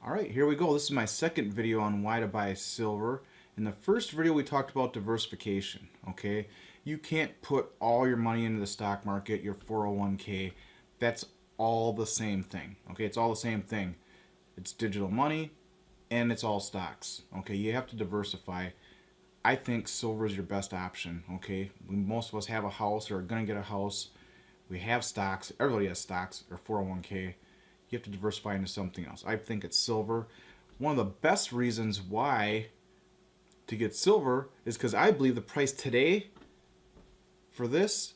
Alright, here we go. This is my second video on why to buy silver. In the first video we talked about diversification, okay? You can't put all your money into the stock market, your 401k. That's all the same thing, okay? It's all the same thing. It's digital money and it's all stocks, okay? You have to diversify. I think silver is your best option, okay? Most of us have a house or are going to get a house. We have stocks. Everybody has stocks or 401k. You have to diversify into something else. I think it's silver. One of the best reasons why to get silver is because I believe the price today for this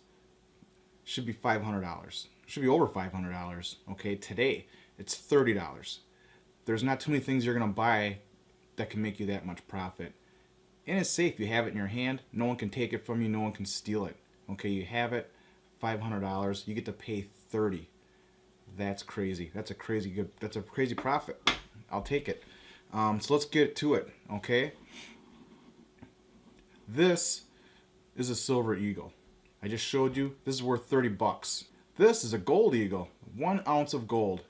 should be $500. Should be over $500, okay? Today, it's $30. There's not too many things you're going to buy that can make you that much profit. And it's safe. You have it in your hand. No one can take it from you. No one can steal it. Okay, you have it, $500. You get to pay $30. That's crazy. That's a crazy profit. I'll take it. So let's get to it, okay? This is a silver eagle. I just showed you. This is worth 30 bucks. This is a gold eagle. 1 ounce of gold.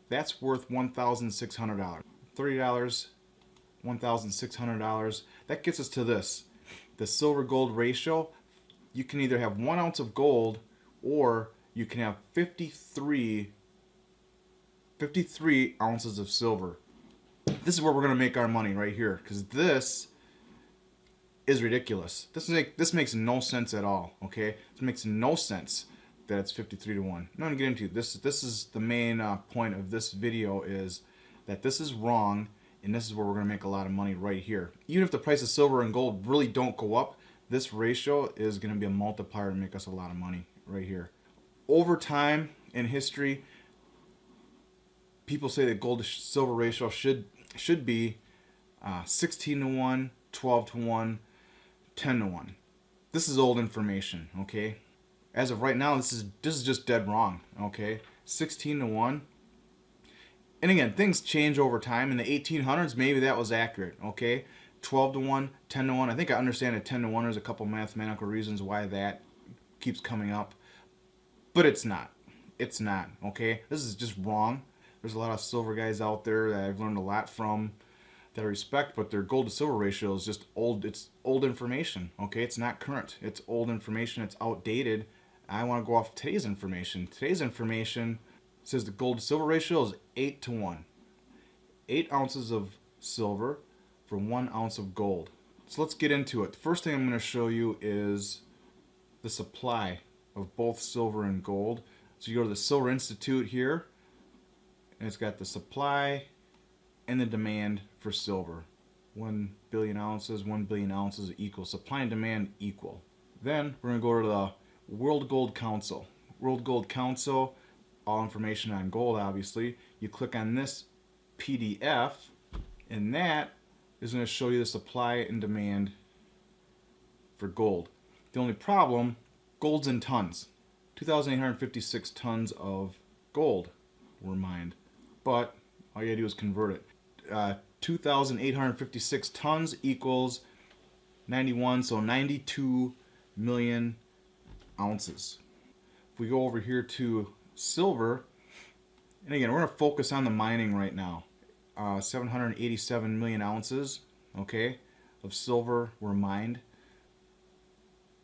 That's worth $1,600. $30, $1,600. That gets us to this. The silver gold ratio. You can either have 1 ounce of gold or you can have 53 ounces of silver. This is where we're going to make our money right here, because this is ridiculous. This makes no sense at all, okay? It makes no sense that it's 53 to 1. I'm not going to get into this. This is the main point of this video, is that this is wrong, and this is where we're going to make a lot of money right here. Even if the price of silver and gold really don't go up, this ratio is going to be a multiplier to make us a lot of money right here. Over time in history, people say that gold to silver ratio should be 16 to 1, 12 to 1, 10 to 1. This is old information, okay? As of right now, this is just dead wrong, okay? 16 to 1. And again, things change over time. In the 1800s, maybe that was accurate, okay? 12 to 1, 10 to 1. I think I understand that 10 to 1. There's a couple mathematical reasons why that keeps coming up. But it's not. It's not, okay? This is just wrong. There's a lot of silver guys out there that I've learned a lot from that I respect, but their gold to silver ratio is just old. It's old information, okay? It's not current. It's old information. It's outdated. I want to go off today's information. Today's information says the gold to silver ratio is 8 to 1. 8 ounces of silver for 1 ounce of gold. So let's get into it. The first thing I'm going to show you is the supply of both silver and gold. So you go to the Silver Institute here, and it's got the supply and the demand for silver. 1 billion ounces equal. Supply and demand equal. Then we're going to go to the World Gold Council. World Gold Council, all information on gold, obviously. You click on this PDF, and that is going to show you the supply and demand for gold. The only problem, gold's in tons. 2,856 tons of gold were mined. But all you gotta do is convert it. 2,856 tons equals 91, so 92 million ounces. If we go over here to silver, and again, we're gonna focus on the mining right now. 787 million ounces, okay, of silver were mined.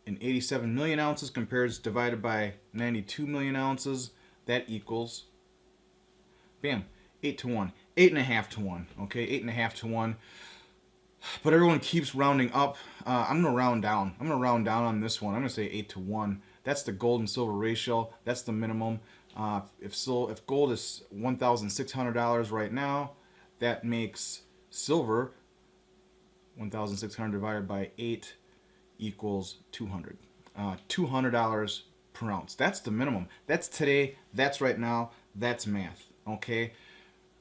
And 87 million ounces divided by 92 million ounces, that equals, bam, 8 to 1, 8.5 to 1, okay, 8.5 to 1. But everyone keeps rounding up. I'm going to round down. I'm going to round down on this one. I'm going to say 8 to 1. That's the gold and silver ratio. That's the minimum. If gold is $1,600 right now, that makes silver 1,600 divided by 8 equals 200. $200 per ounce. That's the minimum. That's today. That's right now. That's math. Okay?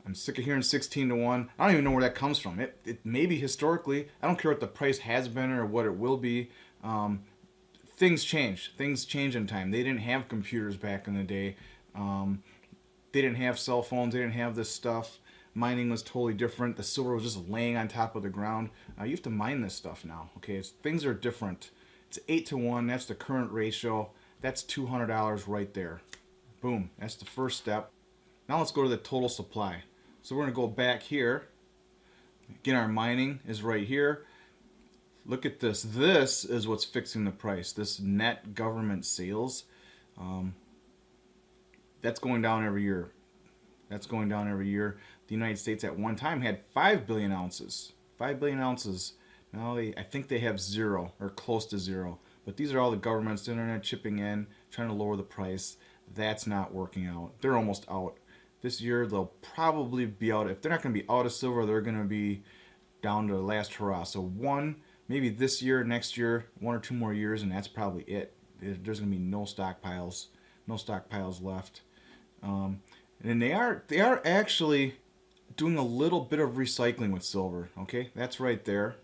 I'm sick of hearing 16 to 1. I don't even know where that comes from. It may be historically. I don't care what the price has been or what it will be. Things change. Things change in time. They didn't have computers back in the day. They didn't have cell phones. They didn't have this stuff. Mining was totally different. The silver was just laying on top of the ground. You have to mine this stuff now. Okay, things are different. It's 8 to 1. That's the current ratio. That's $200 right there. Boom. That's the first step. Now let's go to the total supply. So we're going to go back here. Again, our mining is right here. Look at this. This is what's fixing the price. This net government sales. That's going down every year. That's going down every year. The United States at one time had 5 billion ounces. 5 billion ounces. Now I think they have 0 or close to 0. But these are all the governments, the internet chipping in, trying to lower the price. That's not working out. They're almost out. This year they'll probably be out. If they're not going to be out of silver, they're going to be down to the last hurrah. So maybe this year, next year, 1 or 2 more years, and that's probably it. There's going to be no stockpiles left. And they are actually doing a little bit of recycling with silver. Okay, that's right there.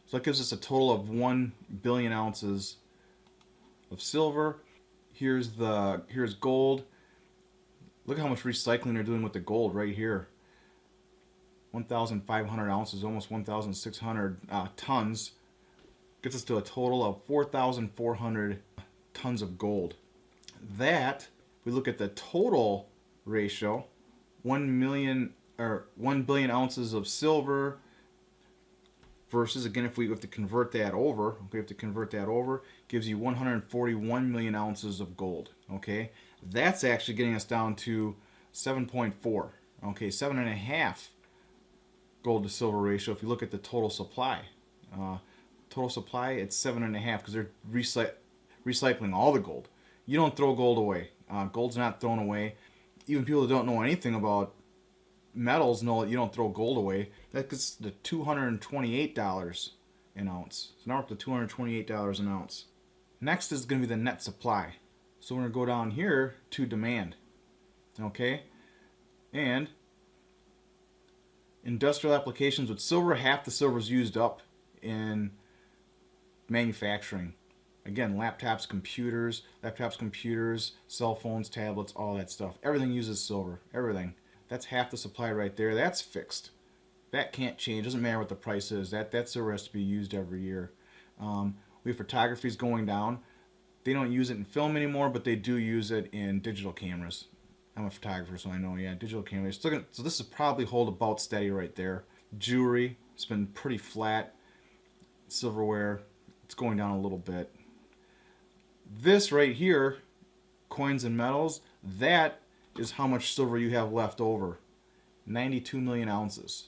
So that gives us a total of 1 billion ounces of silver. Here's gold. Look at how much recycling they're doing with the gold right here. 1,500 ounces, almost 1,600 tons. Gets us to a total of 4,400 tons of gold. That, if we look at the total ratio, 1 billion ounces of silver versus, again, if we have to convert that over, gives you 141 million ounces of gold. Okay, that's actually getting us down to 7.4. Okay, 7.5 gold to silver ratio. If you look at the total supply, it's 7.5 because they're recycling all the gold. You don't throw gold away. Gold's not thrown away. Even people that don't know anything about metals know that you don't throw gold away. That gets to $228 an ounce. So now we're up to $228 an ounce. Next is going to be the net supply. So we're going to go down here to demand. Okay? And industrial applications with silver, half the silver is used up in manufacturing. Again, laptops, computers, cell phones, tablets, all that stuff. Everything uses silver. Everything. That's half the supply right there. That's fixed. That can't change. Doesn't matter what the price is. That silver has to be used every year. We have photography's going down. They don't use it in film anymore, but they do use it in digital cameras. I'm a photographer, so I know, yeah, digital cameras. So this is probably hold about steady right there. Jewelry, it's been pretty flat. Silverware, it's going down a little bit. This right here, coins and metals, that is how much silver you have left over. 92 million ounces.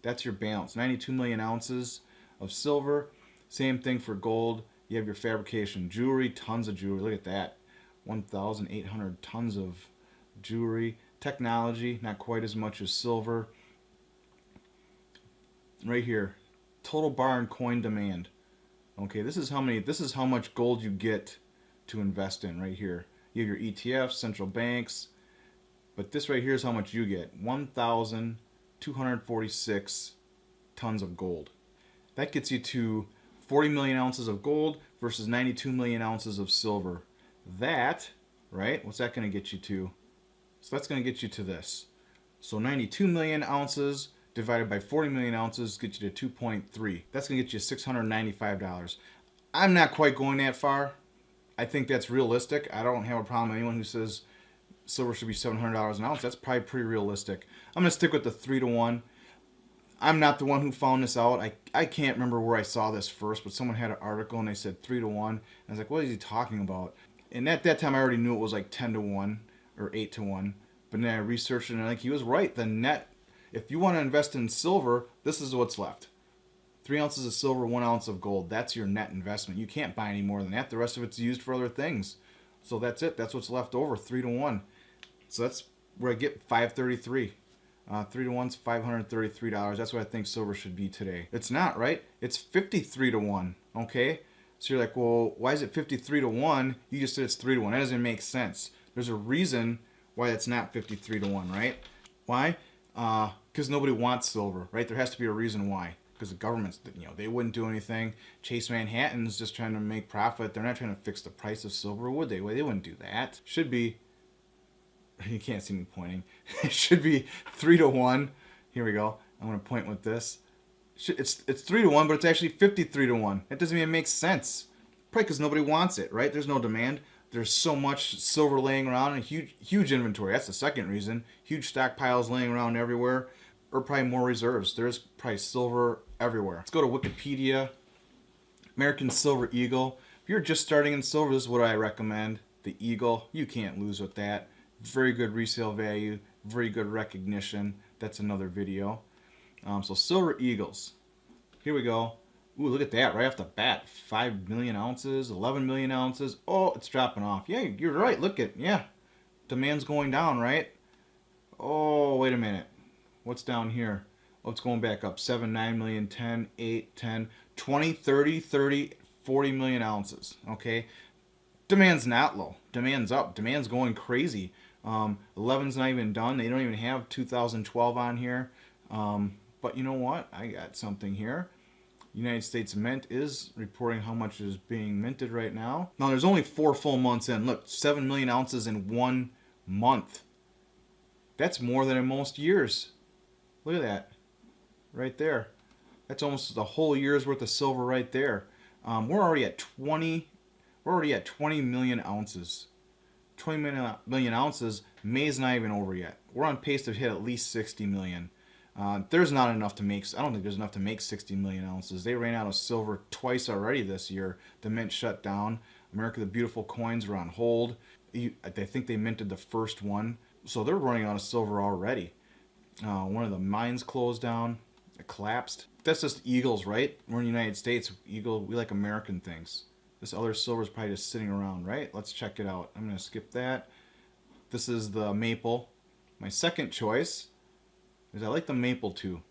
That's your balance. 92 million ounces of silver. Same thing for gold. You have your fabrication. Jewelry, tons of jewelry. Look at that. 1,800 tons of jewelry. Technology, not quite as much as silver. Right here, total bar and coin demand. Okay, this is how much gold you get to invest in right here. You have your ETFs, central banks, but this right here is how much you get. 1,246 tons of gold. That gets you to 40 million ounces of gold versus 92 million ounces of silver. That, right, what's that going to get you to? So that's going to get you to this. So 92 million ounces divided by 40 million ounces gets you to 2.3. That's going to get you $695. I'm not quite going that far. I think that's realistic. I don't have a problem with anyone who says silver should be $700 an ounce. That's probably pretty realistic. I'm going to stick with the 3-to-1. I'm not the one who found this out. I can't remember where I saw this first, but someone had an article and they said 3-to-1. And I was like, what is he talking about? And at that time, I already knew it was like 10-to-1 or 8-to-1. But then I researched it and like he was right. The net, if you want to invest in silver, this is what's left. 3 ounces of silver, 1 ounce of gold. That's your net investment. You can't buy any more than that. The rest of it's used for other things. So that's it. That's what's left over, 3-to-1. So that's where I get 533. 3-to-1's $533. That's what I think silver should be today. It's not, right? It's 53-to-1. Okay? So you're like, well, why is it 53-to-1? You just said it's 3-to-1. That doesn't make sense. There's a reason why it's not 53-to-1, right? Why? Because nobody wants silver, right? There has to be a reason why. Because the government's, they wouldn't do anything. Chase Manhattan's just trying to make profit. They're not trying to fix the price of silver, would they? Well, they wouldn't do that. Should be, you can't see me pointing. It should be 3-to-1. Here we go. I'm going to point with this. It's 3-to-1, but it's actually 53-to-1. That doesn't even make sense. Probably because nobody wants it, right? There's no demand. There's so much silver laying around, and huge inventory. That's the second reason. Huge stockpiles laying around everywhere, or probably more reserves. There's probably silver everywhere. Let's go to Wikipedia. American Silver Eagle. If you're just starting in silver, this is what I recommend. The Eagle. You can't lose with that. Very good resale value. Very good recognition. That's another video. So Silver Eagles. Here we go. Ooh, look at that right off the bat. 5 million ounces, 11 million ounces. Oh, it's dropping off. Yeah, you're right. Look at, yeah. Demand's going down, right? Oh, wait a minute. What's down here? Oh, it's going back up. 7, 9 million, 10, 8, 10, 20, 30, 30, 40 million ounces. Okay? Demand's not low. Demand's up. Demand's going crazy. 11's not even done. They don't even have 2012 on here. But you know what? I got something here. United States Mint is reporting how much is being minted right now. Now, there's only 4 full months in. Look, 7 million ounces in 1 month. That's more than in most years. Look at that. Right there. That's almost the whole year's worth of silver right there. We're already at 20 million ounces. 20 million ounces. May's not even over yet. We're on pace to hit at least 60 million. There's not enough to make. I don't think there's enough to make 60 million ounces. They ran out of silver twice already this year. The mint shut down. America the Beautiful coins were on hold. I think they minted the first one, so they're running out of silver already. One of the mines closed down. It collapsed. That's just Eagles, right? We're in the United States. Eagle, we like American things. This other silver is probably just sitting around, right? Let's check it out. I'm going to skip that. This is the maple. My second choice is I like the maple too.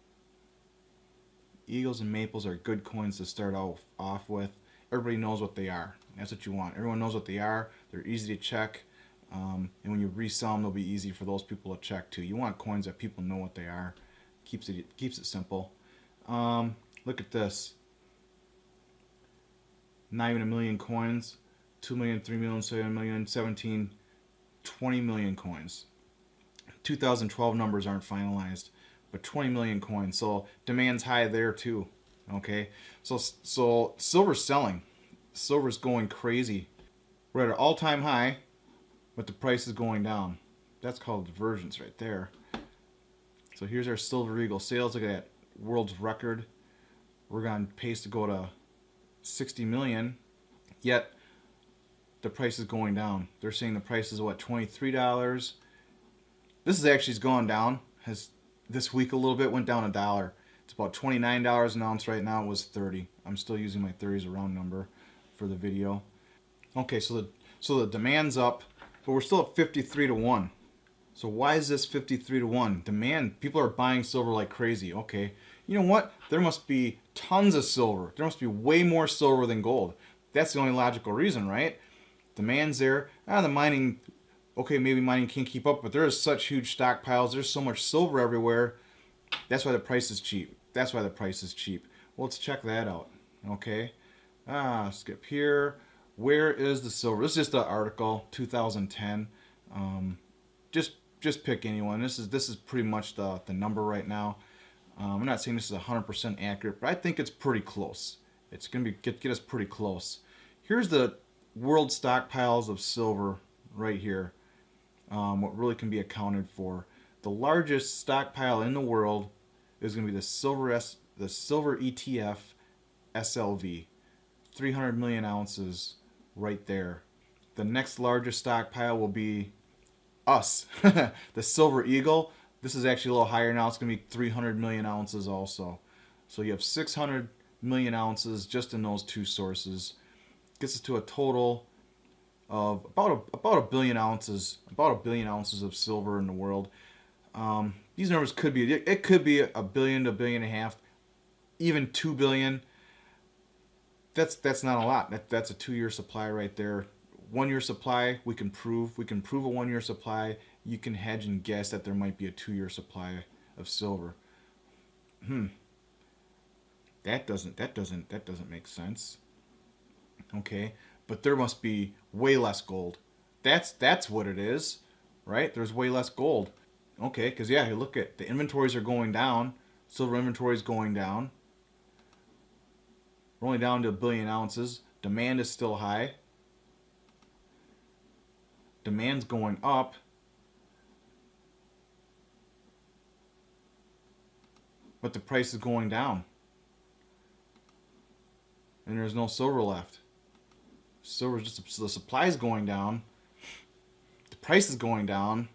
Eagles and maples are good coins to start off with. Everybody knows what they are. That's what you want. Everyone knows what they are. They're easy to check. And when you resell them, they'll be easy for those people to check too. You want coins that people know what they are. Keeps it simple. Look at this. Not even a million coins. 2 million, 3 million, 7 million, 17, 20 million coins. 2012 numbers aren't finalized, but 20 million coins. So demand's high there too. Okay, so silver's selling. Silver's going crazy. We're at an all-time high, but the price is going down. That's called divergence right there. So here's our Silver Eagle sales. Look at that, world's record. We're on pace to go to 60 million, yet the price is going down. They're saying the price is what, $23. This is actually gone down. Has this week a little bit, went down $1. It's about $29 an ounce right now. It was 30. I'm still using my 30 as a round number for the video. Okay, so the demand's up, but we're still at 53 to 1. So why is this 53 to 1? Demand, people are buying silver like crazy. Okay, you know what? There must be tons of silver. There must be way more silver than gold. That's the only logical reason, right? Demand's there. The mining, okay, maybe mining can't keep up, but there is such huge stockpiles. There's so much silver everywhere. That's why the price is cheap. That's why the price is cheap. Well, let's check that out. Okay. Skip here. Where is the silver? This is just an article, 2010. Just pick anyone. This is pretty much the number right now. I'm not saying this is 100% accurate, but I think it's pretty close. It's gonna be get us pretty close. Here's the world stockpiles of silver right here. What really can be accounted for. The largest stockpile in the world is going to be the silver ETF SLV, 300 million ounces right there. The next largest stockpile will be us, the Silver Eagle. This is actually a little higher now. It's going to be 300 million ounces also. So you have 600 million ounces just in those two sources. Gets us to a total of about a billion ounces, about 1 billion ounces of silver in the world. These numbers could be, it could be 1 billion to 1.5 billion, even 2 billion. That's not a lot. That's a 2-year supply right there. 1-year supply, we can prove a 1-year supply. You can hedge and guess that there might be a 2-year supply of silver. That doesn't make sense. Okay, but there must be way less gold. That's what it is, right? There's way less gold. Okay, because yeah, look at the inventories are going down. Silver inventory is going down. We're only down to 1 billion ounces. Demand is still high. demand's going up, but the price is going down. And there's no silver left. Silver's just, the supply is going down, the price is going down,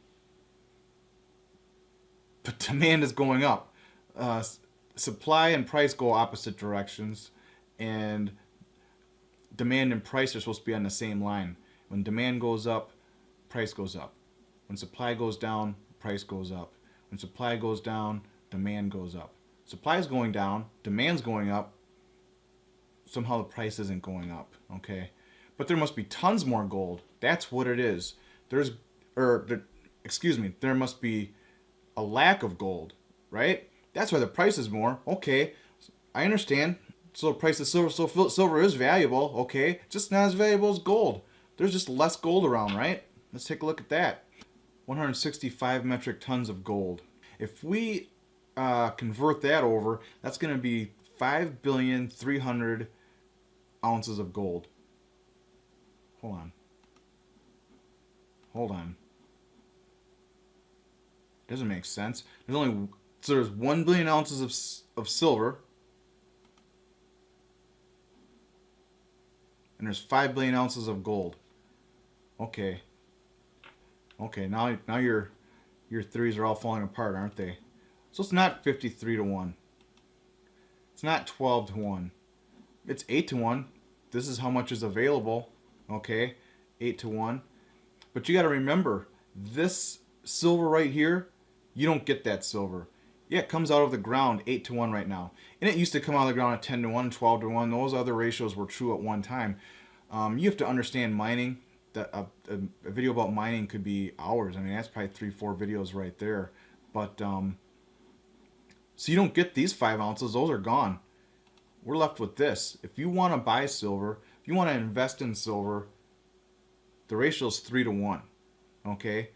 but demand is going up. Supply and price go opposite directions, and demand and price are supposed to be on the same line. When demand goes up, price goes up. When supply goes down, price goes up. When supply goes down, demand goes up. Supply is going down, demand's going up. Somehow the price isn't going up, okay? But there must be tons more gold. That's what it is. There must be a lack of gold, right? That's why the price is more. Okay, I understand. So the price of silver, so silver is valuable, okay? Just not as valuable as gold. There's just less gold around, right? Let's take a look at that. 165 metric tons of gold. If we convert that over, that's going to be 5,300,000,000 ounces of gold. Hold on. Doesn't make sense. There's 1 billion ounces of silver, and there's 5 billion ounces of gold. Okay. Now your theories are all falling apart, aren't they? So it's not 53 to 1. It's not 12 to 1. It's 8 to 1. This is how much is available. Okay, 8 to 1. But you got to remember, this silver right here, you don't get that silver. Yeah, it comes out of the ground 8 to 1 right now. And it used to come out of the ground at 10 to 1, 12 to 1. Those other ratios were true at one time. You have to understand mining. A video about mining could be hours. I mean, that's probably 3-4 videos right there. But, so you don't get these 5 ounces. Those are gone. We're left with this. If you want to buy silver, if you want to invest in silver, the ratio is 3 to 1. Okay?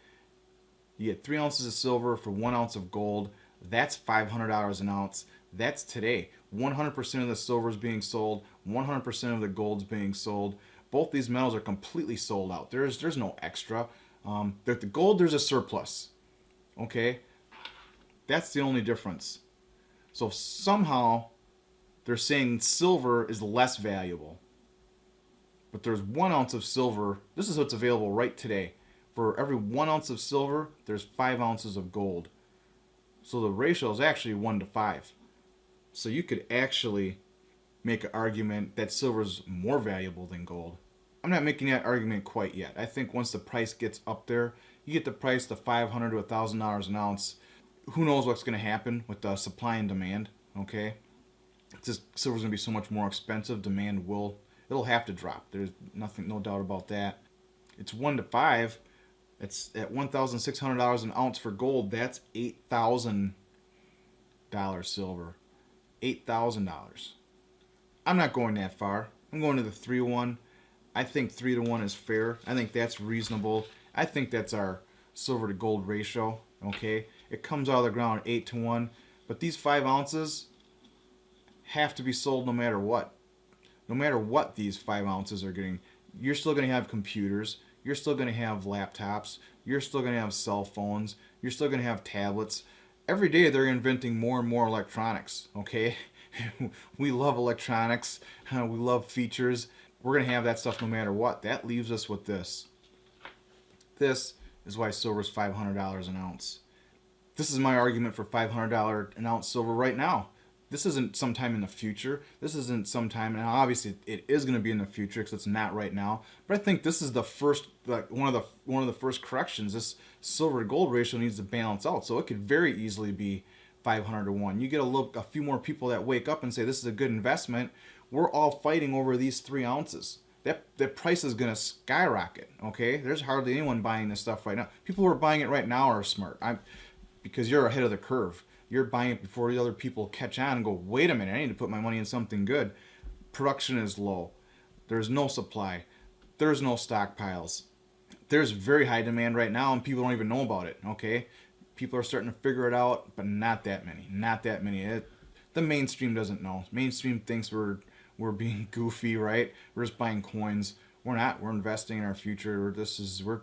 You get 3 ounces of silver for 1 ounce of gold. That's $500 an ounce. That's today. 100% of the silver is being sold. 100% of the gold's being sold. Both these metals are completely sold out. There's no extra. The gold, there's a surplus. Okay? That's the only difference. So somehow they're saying silver is less valuable. But there's 1 ounce of silver. This is what's available right today. For every 1 ounce of silver, there's 5 ounces of gold. So the ratio is actually 1 to 5. So you could actually make an argument that silver is more valuable than gold. I'm not making that argument quite yet. I think once the price gets up there, you get the price to $500 to $1,000 an ounce. Who knows what's going to happen with the supply and demand, okay? Just silver's going to be so much more expensive, it'll have to drop. There's no doubt about that. It's 1 to 5. It's at $1,600 an ounce for gold. That's $8,000 silver. $8,000. I'm not going that far. I'm going to the 3 to 1. I think 3 to 1 is fair. I think that's reasonable. I think that's our silver to gold ratio. Okay, it comes out of the ground 8 to 1, but these 5 ounces have to be sold no matter what. No matter what these 5 ounces are getting, you're still going to have computers. You're still going to have laptops. You're still going to have cell phones. You're still going to have tablets. Every day they're inventing more and more electronics, okay? We love electronics. We love features. We're going to have that stuff no matter what. That leaves us with this. This is why silver is $500 an ounce. This is my argument for $500 an ounce silver right now. This isn't sometime in the future. This isn't sometime, and obviously it is going to be in the future because it's not right now. But I think this is the first, one of the first corrections. This silver to gold ratio needs to balance out, so it could very easily be 500 to 1. You get a few more people that wake up and say this is a good investment. We're all fighting over these 3 ounces. That price is going to skyrocket. Okay, there's hardly anyone buying this stuff right now. People who are buying it right now are smart. Because you're ahead of the curve. You're buying it before the other people catch on and go, wait a minute, I need to put my money in something good. Production is low. There's no supply. There's no stockpiles. There's very high demand right now, and people don't even know about it, okay? People are starting to figure it out, but not that many. Not that many. The mainstream doesn't know. Mainstream thinks we're being goofy, right? We're just buying coins. We're not. We're investing in our future. We're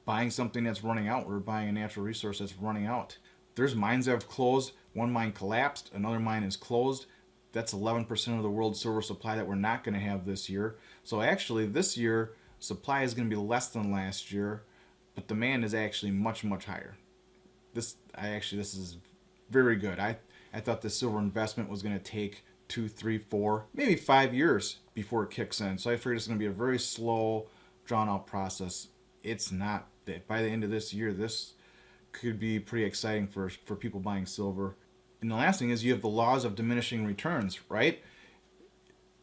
buying something that's running out. We're buying a natural resource that's running out. There's mines that have closed. One mine collapsed. Another mine is closed. That's 11% of the world's silver supply that we're not going to have this year. So actually, this year, supply is going to be less than last year, but demand is actually much, much higher. This is very good. I thought the silver investment was going to take 2, 3, 4, maybe 5 years before it kicks in. So I figured it's going to be a very slow, drawn out process. It's not. By the end of this year, this could be pretty exciting for people buying silver. And the last thing is you have the laws of diminishing returns, right?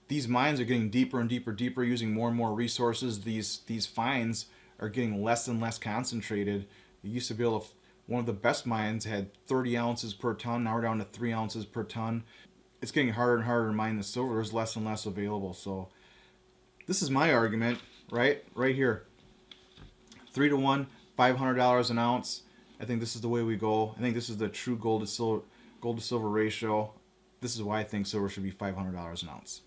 These mines are getting deeper and deeper, using more and more resources. These finds are getting less and less concentrated. You used to be able to, one of the best mines had 30 ounces per ton. Now we're down to 3 ounces per ton. It's getting harder and harder to mine the silver. There's less and less available. So this is my argument, right here. 3 to 1, $500 an ounce. I think this is the way we go. I think this is the true gold to silver ratio. This is why I think silver should be $500 an ounce.